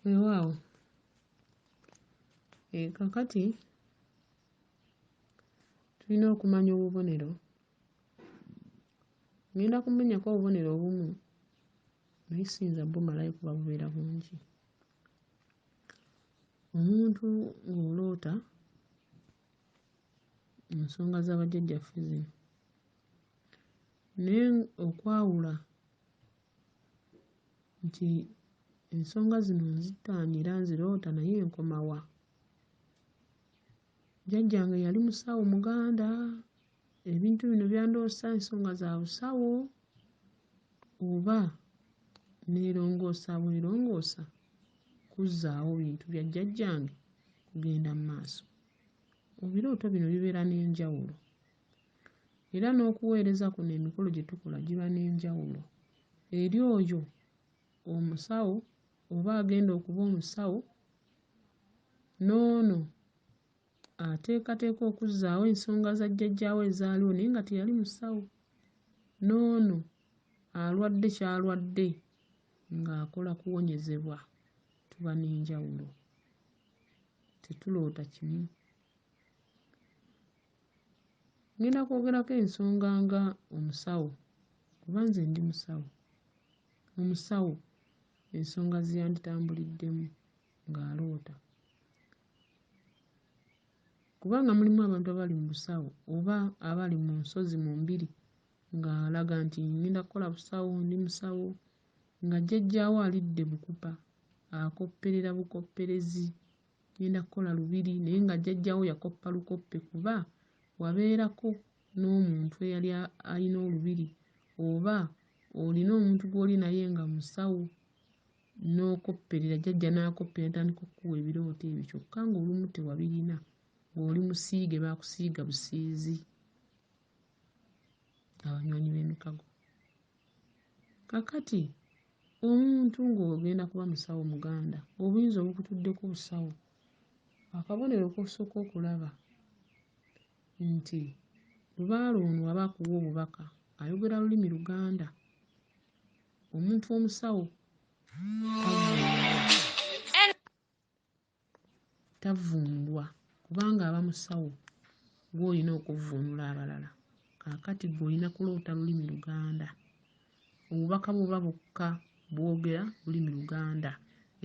Weewaawo kakati tulina okumanya obubonero. Ngenda kumenyako obubonero obumu naye siyinza bumalayo kuba bubeera bungi. Omuntu ng'oloota ensonga za bajjajjaffe zino naye okwawula nti ensonga zino nzittaanye era nziroota naye nkoma wa? Jjajjange yali musawo Muganda, ebintu bino byandoosa ensonga za busawo, oba neerongoosa bwerongoosa kuzzaawo bintu bya jjajjange kugenda mu maaso. Ebirooto bino bibeera n'enjawulo era n'okuweereza kuno emikolo gye tukola giba n'enjawulo. Eri oyo omusawo oba agenda okuba omusawo n'ono ateekateeka okuzzaawo ensonga za jjajjaawe ezaaliwo naye nga teyali musawo, n'ono alwadde ky'alwadde ng'akola kuwonyezebwa. Tuba n'enjawulo, tetuloota kimu. Ngenda kwogerako ensonga nga omusawo kuba nze ndi musawo. Omusawo ensonga ze yanditambuliddemu ng'aloota. Kubanga mulimu abantu abali mu busawo oba abali mu nsozi mu mbiri ng'alaga nti ngenda kukola busawo, ndi musawo, nga jjajjaawe alidde Bukupa akopperera bukopperezi, ngenda kukola lubiri naye nga jjajjaawe yakoppa lukoppe kuba wabeerako n'omuntu eyali alina olubiri oba olina omuntu gw'oli naye nga musawo n'okopperera, jjajja n'akopperera n'atandika okkuwa ebirooto ebyo kyokka ng'olumu tewabirina, ng'oli musiige baakusiiga busiizi. Abanywanyi b'emikago. Kakati omuntu ng'ogenda kuba musawo Muganda, obuyinza obukutuddeko busawo, akabonero k'osooka okulaba nti lubaale ono aba akuwa obubaka ayogera lulimi Luganda. Omuntu omusawo tavuunulwa kubanga aba musawo, gw'olina okuvvuunula abalala. Kaakati gw'olina kuloota lulimi Luganda. Obubaka buba bwokka bwogera lulimi Luganda.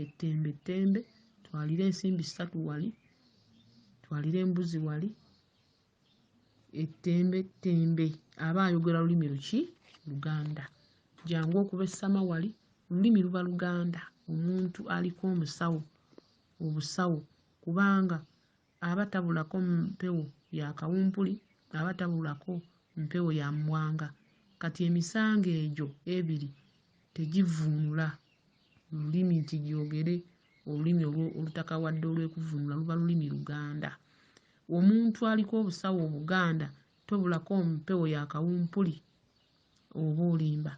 Ettembe ttembe, twalira ensimbi 3 wali, twalira embuzi wali, ettembe ttembe aba ayogera lulimi luki? Luganda. Jangu okuba essama wali, lulimi luba Luganda. Omuntu aliko omusawo obusawo kubanga aba tabulako mpewo ya kawumpuli, aba tabulako mpewo ya mwanga. Kati emisango egyo ebiri tegivvuunula lulimi nti gyogere olulimi olutakawadde olw'ekuvvuunula, luba lulimi Luganda. Omuntu aliko obusawo Obuganda tobulako mpewo ya kawumpuli oba olimba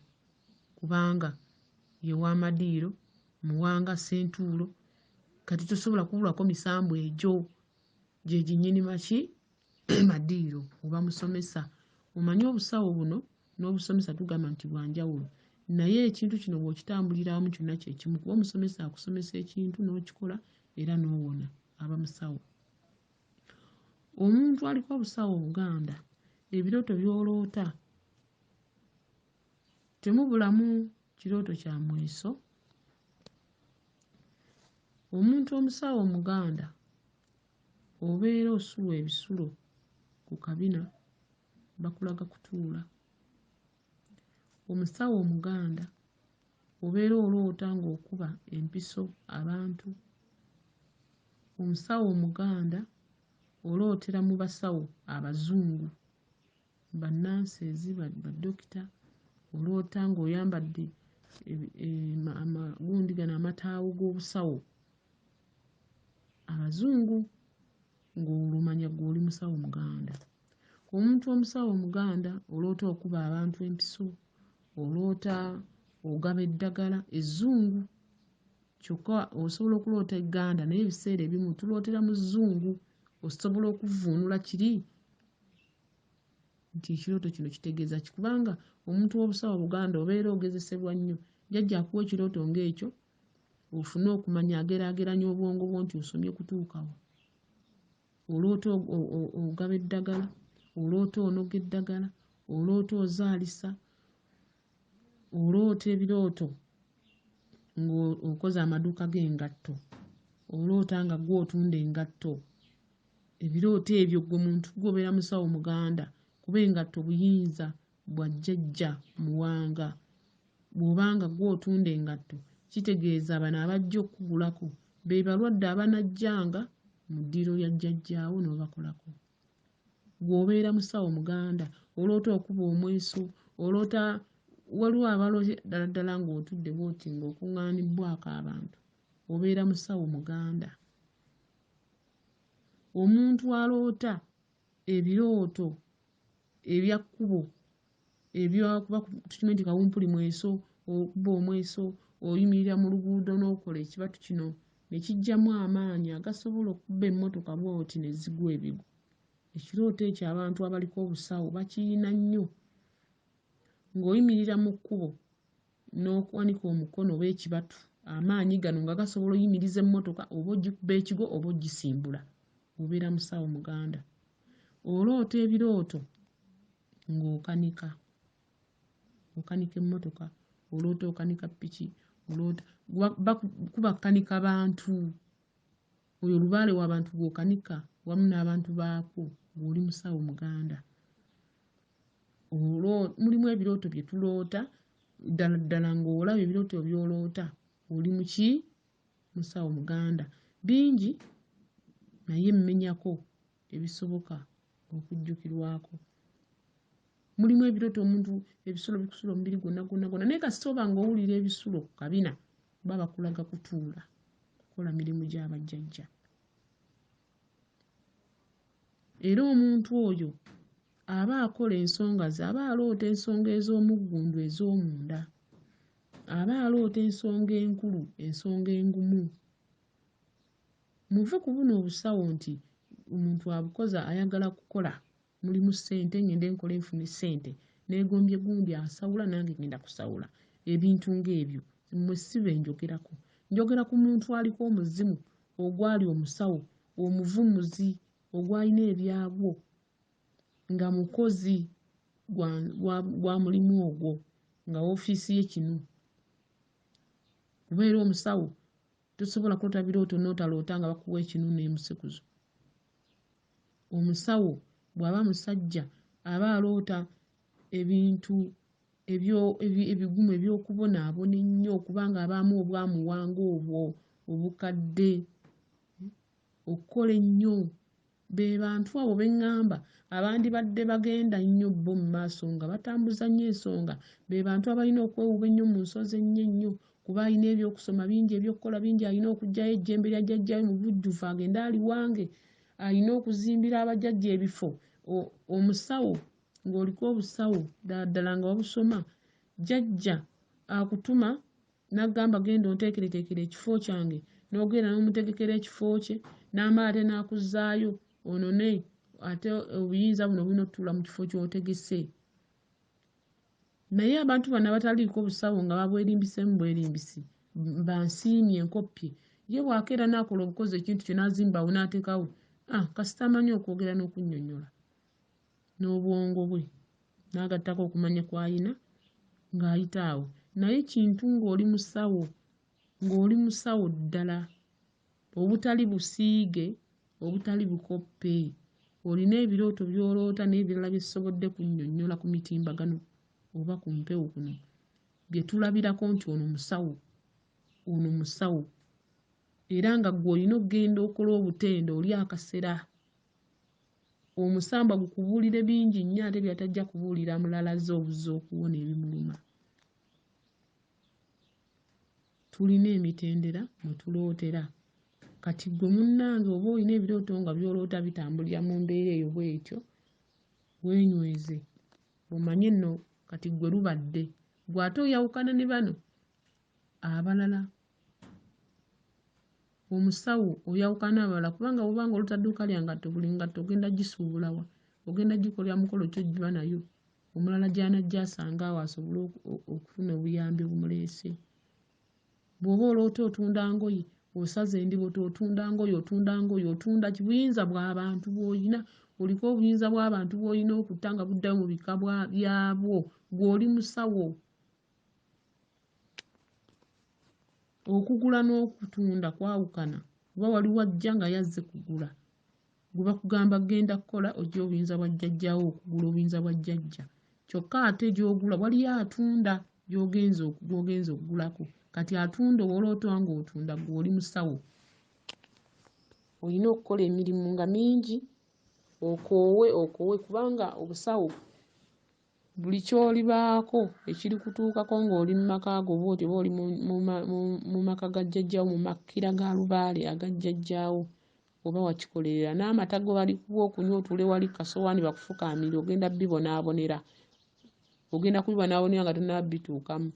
kubanga ye w'amadiiro, Muwanga, Ssentuulo, kati tosobola kubulako misambu egyo gye ginnyini maki? Madiiro oba musomesa. Omanyi obusawo buno n'obusomesa tugamba nti bwa njawulo, naye ekintu kino bw'okitambulira wamu kyonna kye kimu kuba omusomesa akusomesa ekintu n'okikola era n'owona, aba musawo. Omuntu aliko obusawo Buganda, ebirooto by'oloota temubulamu kirooto kya mweso. Omuntu omusawo Omuganda obeera osulwa ebisulo ku kabina bakulaga kutuula. Omusawo Omuganda obeera oloota ng'okuba empiso abantu. Omusawo Omuganda olootera mu basawo Abazungu, bannanseezi, baddokita, oloota ng'oyambadde amagundi gano amataawo g'obusawo Abazungu, ng'olumanya gw'oli musawo Muganda. Omuntu omusawo Omuganda oloota okuba abantu empiso, oloota ogaba eddagala ezzungu, kyokka osobola okuloota Egganda naye ebiseera ebimu tulootera mu Zzungu, osobola okuvvuunula kiri nti ekirooto kino kitegeeza ki? Kubanga omuntu w'obusawo Buganda obeera ogezesebwa nnyo. Jjajja akuwa ekirooto ng'ekyo ofune okumanya ageraageranya obwongo bwo nti osomye kutuukawo. Oloota ogaba eddagala, oloota onoga eddagala, oloota ozaalisa, oloota ebirooto ng'okoze amaduuka g'engatto, oloota nga gw'otunda engatto. Ebirooto ebyo gwe muntu gobeera musawo muganda kuba engatto buyinza bwa jjajja Muwanga. Bw'obanga gw'otunda engatto kitegeeza bano abajja okugulako be balwadde abanajjanga mu ddiro lya jjajjaawo n'obakolako. Gw'obeera musawo muganda oloota okuba omweso, oloota waliwo abaloote ddala ddala ng'otudde bw'oti ng'okuŋŋaanibbwako abantu. Obeera musawo muganda. Omuntu aloota ebirooto ebya kkubo ebyokuba tukimanyi nti kawumpuli mweso, okuba omweso, oyimirira mu luguudo n'okola ekibatu kino ne kijjamu amaanyi agasobola okubba emmotoka bw'oti ne zigwa ebigo. Ekirooto ekyo abantu abaliko obusawo bakiyina nnyo. Ng'oyimirira mu kkubo n'okuwanika omukono oba ekibatu, amaanyi gano nga gasobola oyimiriza emmotoka oba ogikuba ekigo oba ogisimbula. Obeera musawo muganda. Oloota ebirooto ng'okanika. Okanika emmotoka, oloota okanika ppiki, oloota kuba kanika bantu. Oyo lubaale w'abantu gw'okanika wamu n'abantu baakwo, ng'oli musawo muganda. Mulimu ebirooto bye tuloota ddala ddala ng'olaba ebirooto by'oloota oli muki? Musawo muganda. Bingi naye mmenyako ebisoboka okujjukirwako. Mulimu ebirooto omuntu ebisulo bikusula omubiri gwonna gwonna gwonna naye kasita oba ng'owulira ebisulo ku kabina baba bakulaga kutuula kukola mirimu gy'abajjajja. Era omuntu oyo aba akola ensonga ze, aba aloota ensonga ez'omuggundu ez'omunda, aba aloota ensonga enkulu, ensonga engumu. Muve ku buno obusawo nti omuntu abukoza ayagala kukola mulimu ssente, ngende nkola enfune ssente, neegombye gundi asawula nange ngenda kusawula. Ebintu ng'ebyo mmwe si be njogerako. Njogera ku muntu aliko omuzimu, ogwali omusawo, omuvumuzi, ogwalina ebyagwo nga mukozi gwa mulimu ogwo, nga woofiisi ye kinu. Kubeera omusawo tosobola kuloota birooto n'otaloota nga bakuwa ekinu n'emusekuzo. Omusawo bw'aba musajja aba aloota ebintu ebigumu ebyokubonaabona ennyo kubanga abaamu obwamuwanga obwo obukadde okukola ennyo. Be bantu abo be ŋŋamba abandibadde bagenda nnyo bo mu maaso nga batambuza nnyo ensonga. Be bantu abalina okwewuba ennyo mu nsozi ennyo kuba alina ebyokusoma bingi, ebyokukola bingi, alina okuggyayo ejjembe lya jjajjawe mu bujjuvu agende aliwange, alina okuzimbira abajjajja ebifo. Omusawo ng'oliko obusawo ddala ddala nga wabusoma, jjajja akutuma n'agamba genda onteekereteekera ekifo kyange, n'ogenda n'omutegekera ekifo kye n'amala ate n'akuzzaayo onone ate obuyinza buno bulina otutuula mu kifo ky'otegese. Naye abantu bano abataliiko obusawo nga babwerimbiseemu bwerimbisi bansiimye nkoppye, ye bw'akeera n'akola obukozi ekintu kye n'azimbawo n'ateekawo, kasita amanyi okwogera n'okunnyonnyola n'obwongo bwe n'agattako okumanya kw'ayina ng'ayita awo. Naye kintu ng'oli musawo ddala, obutali busiige, obutali bukoppe, olina ebirooto by'oloota n'ebirala bye sisobodde kunnyonnyola ku mitimbagano oba ku mpewo kuno bye tulabirako nti ono musawo. Era nga ggwe olina okugenda okola obutende oli akasera, omusamba gukubuulire bingi nnyo ate byatajja kubuulira mulala ze obuzze okuwona ebimuluma. Tulina emitendera mwe tulootera. Kati ggwe munnange oba olina ebirooto nga by'oloota bitambulira mu mbeera eyo bw'etyo, weenyweze omanye nno kati ggwe lubadde, ggwe ate oyawukana ne bano abalala. Omusawo oyawukana abalala kubanga bw'obanga oluta dduuka lya ngatto, buli ngatto ogenda gisuubulawa, ogenda gikolera mukolo ki ogiba nayo, omulala gy'anajja asanga awo asobole okufuna obuyambi obumuleese. bw'oba oloota otunda ngoye osaza endiboto otunda ngoye otunda kibuyinza bw'abantu bw'olina oliko obuyinza bw'abantu bw'olina okutta nga buddayo mu bika byabwo gw'oli musawo. Okugula n'okutunda kwawukana oba waliwo ajja nga yazze kugula gwe bakugamba genda kukola ojja obuyinza bwa jjajjaawo okugula obuyinza bwa jjajja kyokka ate gy'ogula waliyo atunda gy'ogenza okugulako kati atunda owoolooto nga otunda gw'oli musawo. Olina okukola emirimu nga mingi okoowe kubanga obusawo buli ky'olibaako ekiri kutuukako ng'oli mu maka go bw'otyo oba oli mu maka ga jjajjaawo mu makira ga lubaale aga jjajjaawo oba wakikolerera n'amata ge bali kuwa okunywa otuule wali kasowaani bakufukaamire ogenda bibonaabonera nga tonnaba bituukamu.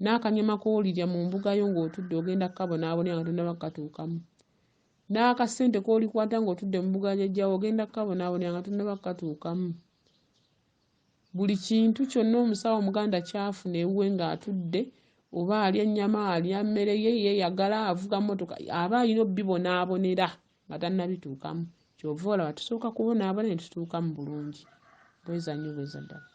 N'akanyama k'olirya mu mbuga yo ng'otudde ogenda kukabonaabonera nga tonnaba katuukamu. N'akasente k'olikwata ng'otudde mu mbuga jjajjaawo ogenda kukabonaabonera nga tonnaba katuukamu. Buli kintu kyonna omusawo omuganda kyafuna ewuwe ng'atudde oba alya ennyama alya mmere ye yeeyagala avuga mmotoka aba alina obbibonaabonera nga tannabituukamu. Ky'ova olaba tusooka kubonaabona ne tutuuka mu bulungi. Bweza nnyo bweza ddala.